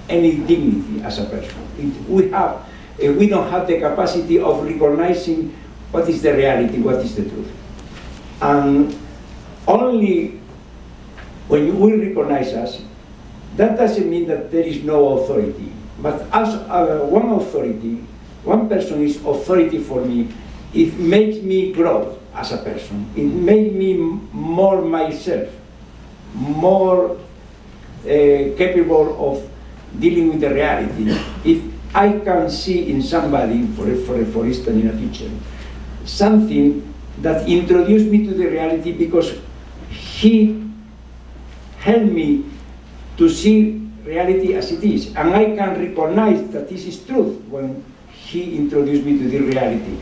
any dignity as a person. We don't have the capacity of recognizing what is the reality, what is the truth. And only when we recognize us, that doesn't mean that there is no authority. But as one person is authority for me, it makes me grow as a person. It makes me more myself, more capable of dealing with the reality. If I can see in somebody, for instance in a teacher, something that introduced me to the reality because he helped me to see reality as it is, and I can recognize that this is truth when he introduced me to the reality.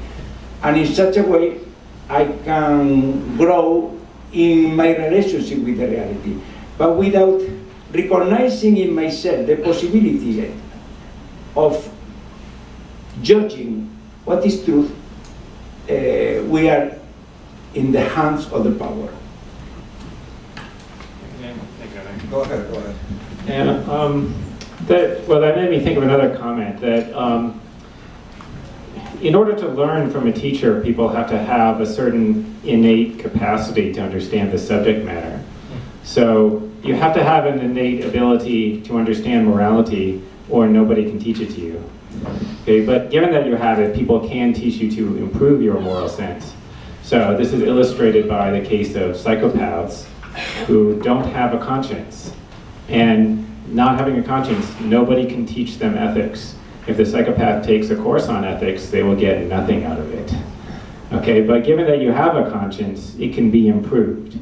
And in such a way, I can grow in my relationship with the reality. But without recognizing in myself the possibility of judging what is truth, we are in the hands of the power. Go ahead, go ahead. And that made me think of another comment, that in order to learn from a teacher, people have to have a certain innate capacity to understand the subject matter. So you have to have an innate ability to understand morality, or nobody can teach it to you. Okay, but given that you have it, people can teach you to improve your moral sense. So this is illustrated by the case of psychopaths who don't have a conscience. And not having a conscience, nobody can teach them ethics. If the psychopath takes a course on ethics, they will get nothing out of it. Okay, but given that you have a conscience, it can be improved.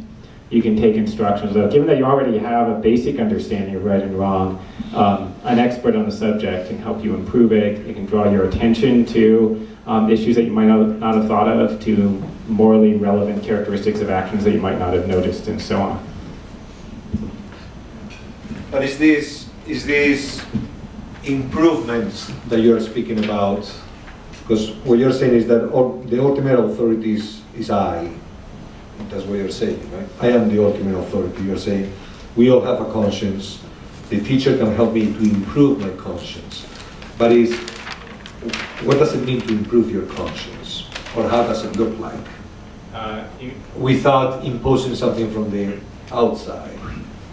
You can take instructions. So given that you already have a basic understanding of right and wrong, an expert on the subject can help you improve it. It can draw your attention to issues that you might not have thought of, to morally relevant characteristics of actions that you might not have noticed, and so on. But is this improvements that you're speaking about? Because what you're saying is that the ultimate authority is I. That's what you're saying, right? I am the ultimate authority. You're saying we all have a conscience. The teacher can help me to improve my conscience. But what does it mean to improve your conscience? Or how does it look like? Without imposing something from the outside.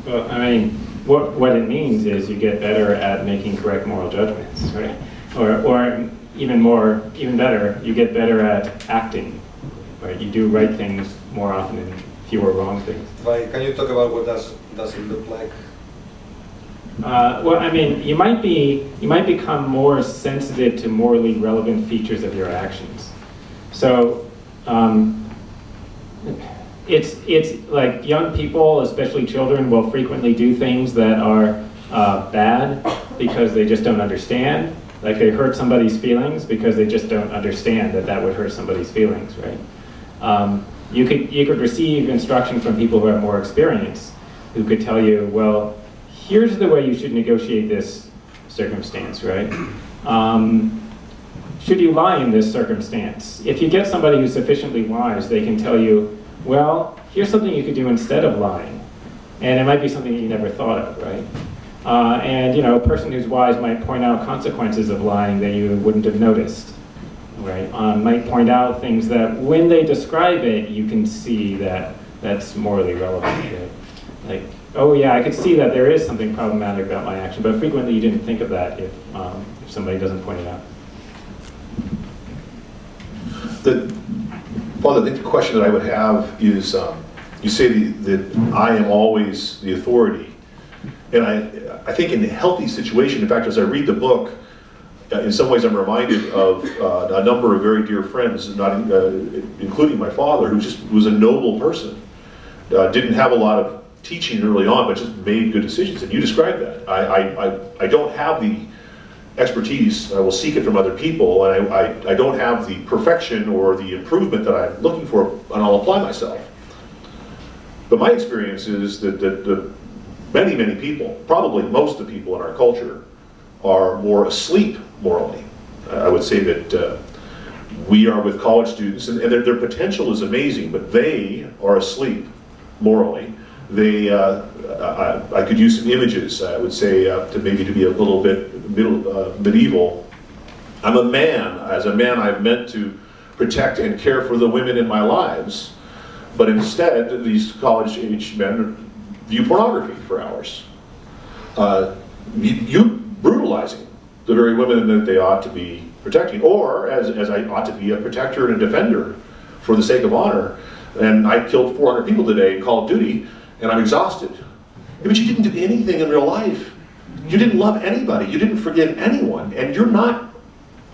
Well, I mean, what it means is you get better at making correct moral judgments, right? Or even better, you get better at acting, right? You do right things more often and fewer wrong things. Right. Can you talk about what does it look like? Well, I mean, you might become more sensitive to morally relevant features of your actions. So it's like young people, especially children, will frequently do things that are bad because they just don't understand. Like they hurt somebody's feelings because they just don't understand that would hurt somebody's feelings, right? You could receive instruction from people who have more experience, who could tell you, well, here's the way you should negotiate this circumstance, right? Should you lie in this circumstance? If you get somebody who's sufficiently wise, they can tell you, well, here's something you could do instead of lying. And it might be something you never thought of, right? And a person who's wise might point out consequences of lying that you wouldn't have noticed, right? Might point out things that when they describe it, you can see that that's morally relevant. Like, oh yeah, I could see that there is something problematic about my action, but frequently you didn't think of that if somebody doesn't point it out. Father, I think the question that I would have is, you say that I am always the authority. And I think in a healthy situation, in fact, as I read the book, in some ways I'm reminded of a number of very dear friends, including my father, who just was a noble person. Didn't have a lot of teaching early on, but just made good decisions. And you described that. I don't have the expertise. I will seek it from other people, and I don't have the perfection or the improvement that I'm looking for, and I'll apply myself. But my experience is that many, many people, probably most of the people in our culture, are more asleep morally. I would say that we are with college students, and their potential is amazing, but they are asleep morally. They, I could use some images. I would say to be a little bit medieval. I'm a man. As a man, I'm meant to protect and care for the women in my lives, but instead, these college-age men view pornography for hours. You brutalizing the very women that they ought to be protecting, or as I ought to be a protector and a defender for the sake of honor. And I killed 400 people today in Call of Duty, and I'm exhausted. Yeah, but you didn't do anything in real life. You didn't love anybody. You didn't forgive anyone, and you're not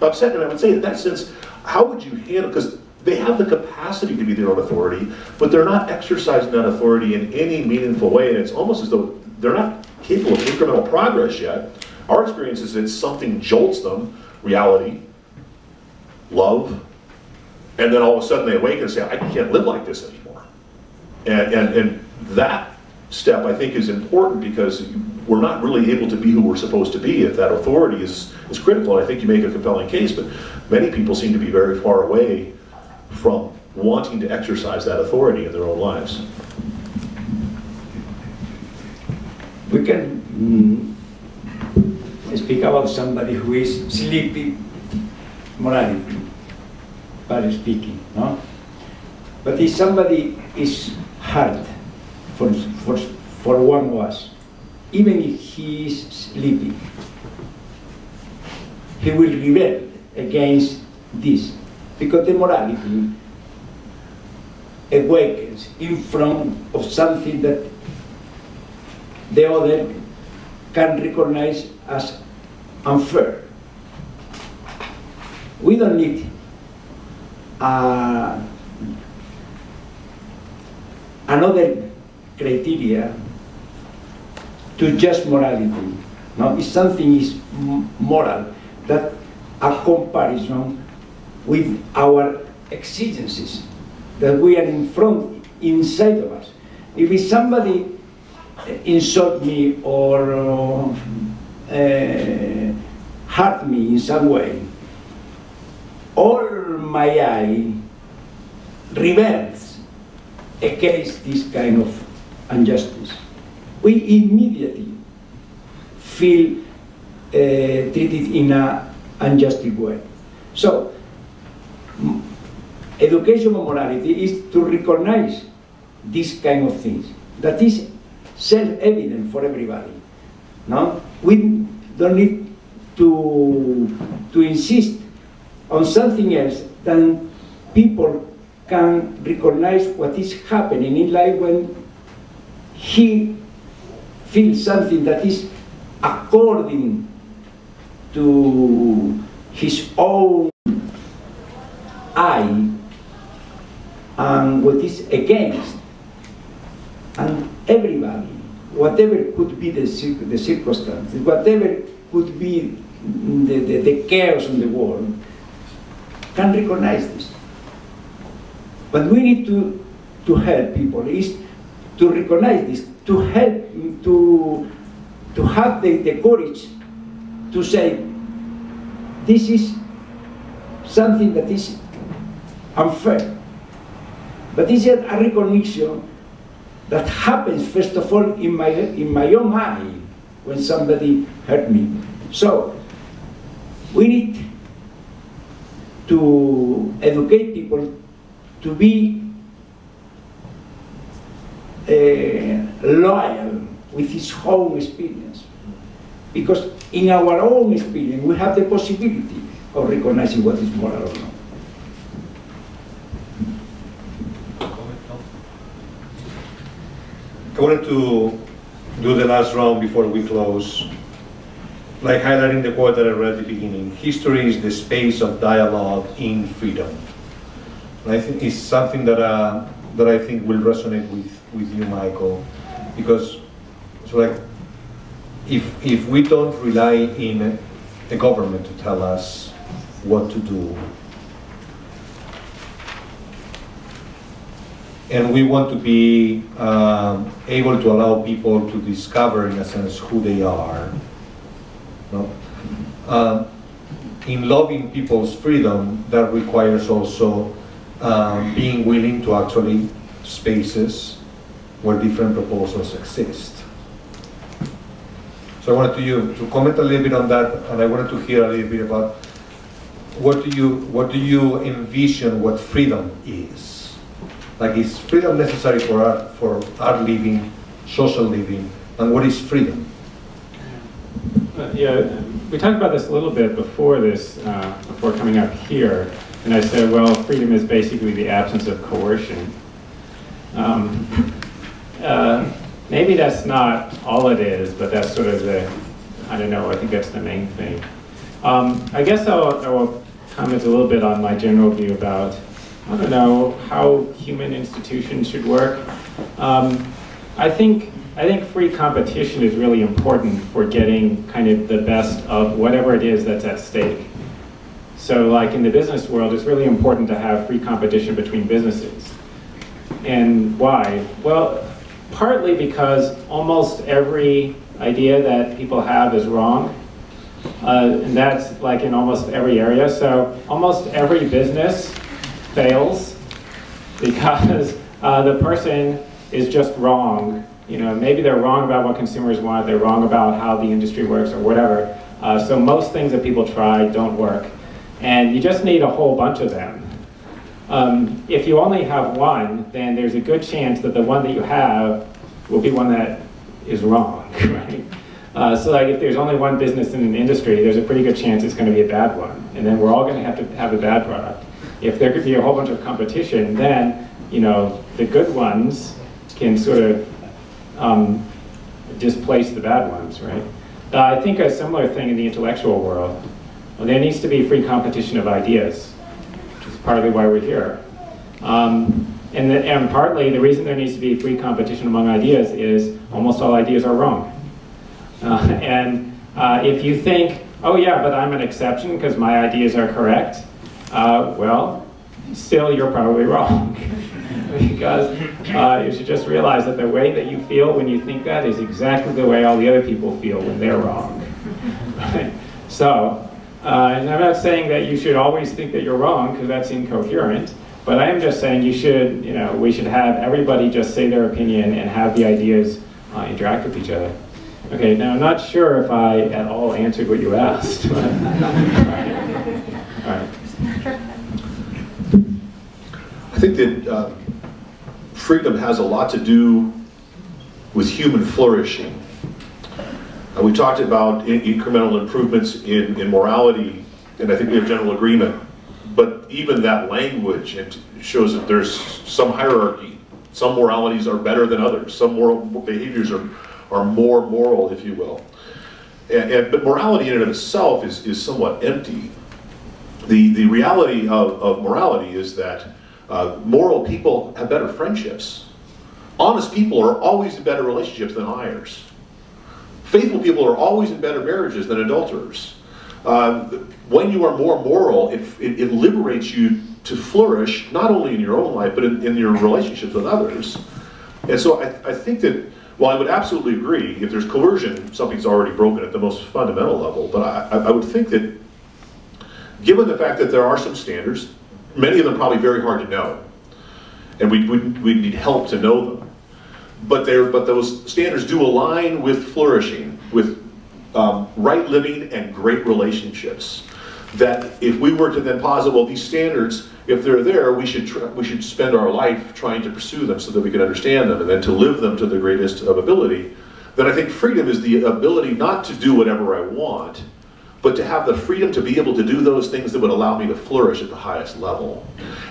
upset. And I would say in that sense, how would you handle, because they have the capacity to be their own authority, but they're not exercising that authority in any meaningful way, and it's almost as though they're not capable of incremental progress yet. Our experience is that something jolts them, reality, love, and then all of a sudden they awaken and say, I can't live like this anymore. And that step, I think, is important, because we're not really able to be who we're supposed to be if that authority is critical. And I think you make a compelling case, but many people seem to be very far away from wanting to exercise that authority in their own lives. We can speak about somebody who is sleepy morality, by speaking, no? But if somebody is hard for one was, even if he is sleepy, he will rebel against this, because the morality awakens in front of something that the other can recognize as unfair. We don't need another criteria to judge morality. No, if something is moral, that a comparison with our exigencies that we are inside of us. If somebody insult me or hurt me in some way, all my eye rebels against this kind of injustice. We immediately feel treated in an unjust way. So, education of morality is to recognize these kind of things. That is self-evident for everybody. No? We don't need to insist on something else than people can recognize what is happening in life when he feels something that is according to his own eye and what is against. And everybody, whatever could be the circumstances, whatever could be the chaos in the world, can recognize this. But we need to help people, is to recognize this, to help, to have the courage to say, this is something that is unfair. But it's a recognition that happens, first of all, in my own eye, when somebody hurt me. So, we need to educate people to be loyal with his own experience. Because in our own experience, we have the possibility of recognizing what is moral or not. I wanted to do the last round before we close, like highlighting the quote that I read at the beginning. History is the space of dialogue in freedom. And I think it's something that that I think will resonate with you, Michael, because it's like if we don't rely in the government to tell us what to do, and we want to be able to allow people to discover, in a sense, who they are. No? In loving people's freedom, that requires also being willing to actually spaces where different proposals exist. So I wanted to comment a little bit on that, and I wanted to hear a little bit about what do you envision what freedom is? Like, is freedom necessary for our living, social living, and what is freedom? Yeah, we talked about this a little bit before this, before coming up here, and I said, well, freedom is basically the absence of coercion. Maybe that's not all it is, but that's sort of the, I don't know, I think that's the main thing. I guess I will comment a little bit on my general view about, I don't know, how human institutions should work. I think free competition is really important for getting kind of the best of whatever it is that's at stake. So like in the business world, it's really important to have free competition between businesses. And why? Well, partly because almost every idea that people have is wrong. And that's like in almost every area. So almost every business fails because the person is just wrong. You know, maybe they're wrong about what consumers want, they're wrong about how the industry works or whatever. So most things that people try don't work. And you just need a whole bunch of them. If you only have one, then there's a good chance that the one that you have will be one that is wrong, right? So like if there's only one business in an industry, there's a pretty good chance it's going to be a bad one. And then we're all going to have a bad product. If there could be a whole bunch of competition, then, you know, the good ones can sort of displace the bad ones, right? I think a similar thing in the intellectual world. Well, there needs to be free competition of ideas, which is partly why we're here. And partly the reason there needs to be free competition among ideas is almost all ideas are wrong. If you think, oh yeah, but I'm an exception because my ideas are correct, well, still you're probably wrong. Because you should just realize that the way that you feel when you think that is exactly the way all the other people feel when they're wrong. Right? So, and I'm not saying that you should always think that you're wrong, because that's incoherent, but I am just saying you should, you know, we should have everybody just say their opinion and have the ideas interact with each other. Okay, now I'm not sure if I at all answered what you asked. But, all right. I think that freedom has a lot to do with human flourishing. We talked about incremental improvements in morality, and I think we have general agreement. But even that language, it shows that there's some hierarchy. Some moralities are better than others. Some moral behaviors are more moral, if you will. But morality in and of itself is somewhat empty. The reality of morality is that moral people have better friendships. Honest people are always in better relationships than liars. Faithful people are always in better marriages than adulterers. When you are more moral, it liberates you to flourish, not only in your own life, but in your relationships with others. And so I think that, while I would absolutely agree, if there's coercion, something's already broken at the most fundamental level. But I would think that, given the fact that there are some standards, many of them probably very hard to know, and we need help to know them. But those standards do align with flourishing, with right living and great relationships. that if we were to then posit, well, these standards, if they're there, we should spend our life trying to pursue them so that we can understand them and then to live them to the greatest of ability, then I think freedom is the ability not to do whatever I want, but to have the freedom to be able to do those things that would allow me to flourish at the highest level.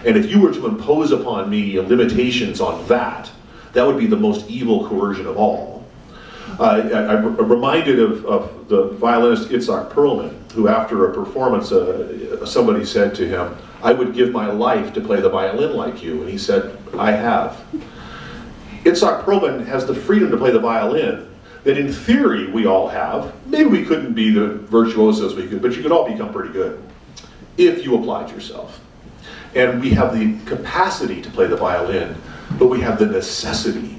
And if you were to impose upon me limitations on that, that would be the most evil coercion of all. I'm reminded of the violinist Itzhak Perlman, who after a performance, somebody said to him, "I would give my life to play the violin like you." And he said, "I have." Itzhak Perlman has the freedom to play the violin that in theory we all have. Maybe we couldn't be the virtuosos we could, but you could all become pretty good if you applied yourself. And we have the capacity to play the violin, but we have the necessity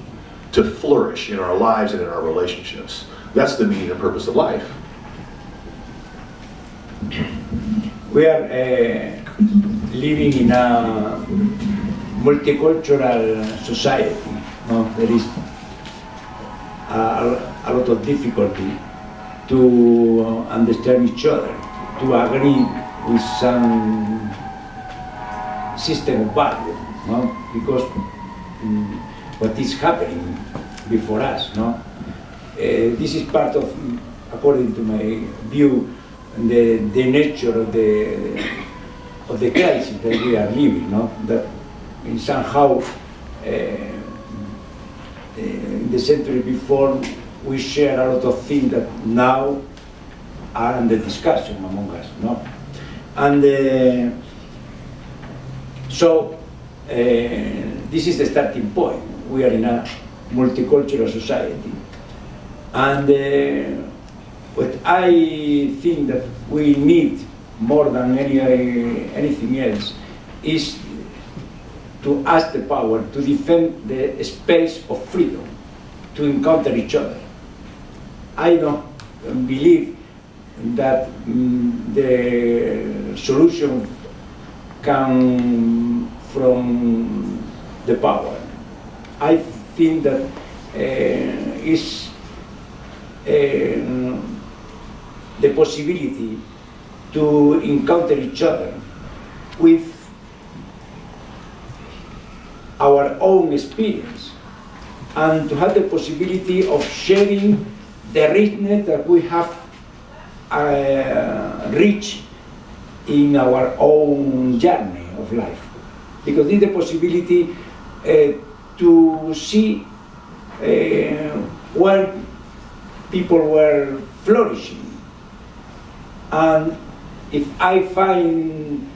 to flourish in our lives and in our relationships. That's the meaning and purpose of life. We are living in a multicultural society. No? There is a lot of difficulty to understand each other, to agree with some system of value, no? Because what is happening before us, no? This is part of, according to my view, the nature of the crisis that we are living, no? That in somehow in the century before we share a lot of things that now are under discussion among us, no? And so this is the starting point. We are in a multicultural society, and what I think that we need more than anything else is to ask the power to defend the space of freedom, to encounter each other. I don't believe that the solution comes from the power. I think that is the possibility to encounter each other with our own experience and to have the possibility of sharing the richness that we have reached in our own journey of life. Because it's the possibility to see where people were flourishing. And if I find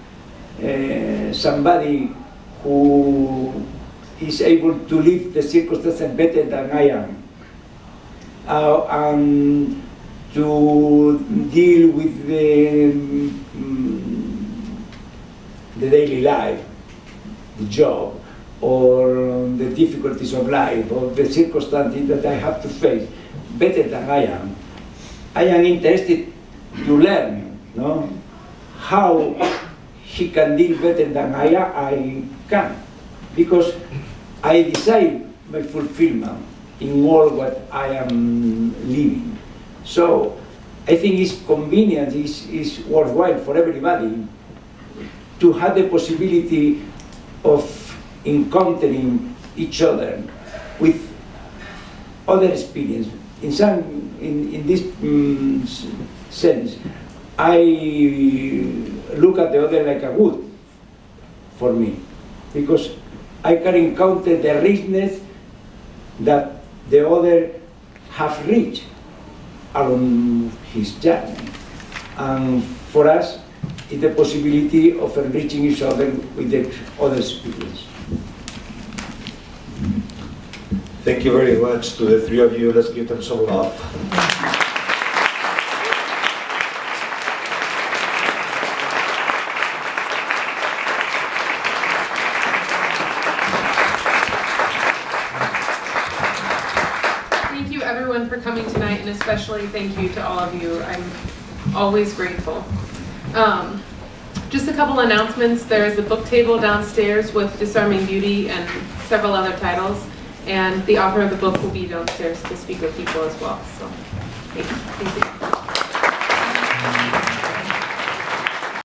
somebody who is able to live the circumstances better than I am, and to deal with the daily life, the job, or the difficulties of life, or the circumstances that I have to face better than I am interested to learn, no? How he can deal better than I can, because I desire my fulfillment in all what I am living. So I think it's convenient, it's worthwhile for everybody to have the possibility of encountering each other with other experience. In this sense, I look at the other like a wood for me, because I can encounter the richness that the other have reached along his journey. And for us, it's the possibility of enriching each other with the other experience. Thank you very much to the three of you. Let's give them some love. Thank you everyone for coming tonight, and especially thank you to all of you. I'm always grateful. Just a couple announcements. There is a book table downstairs with Disarming Beauty and several other titles. And the author of the book will be downstairs to speak with people as well. So, thank you.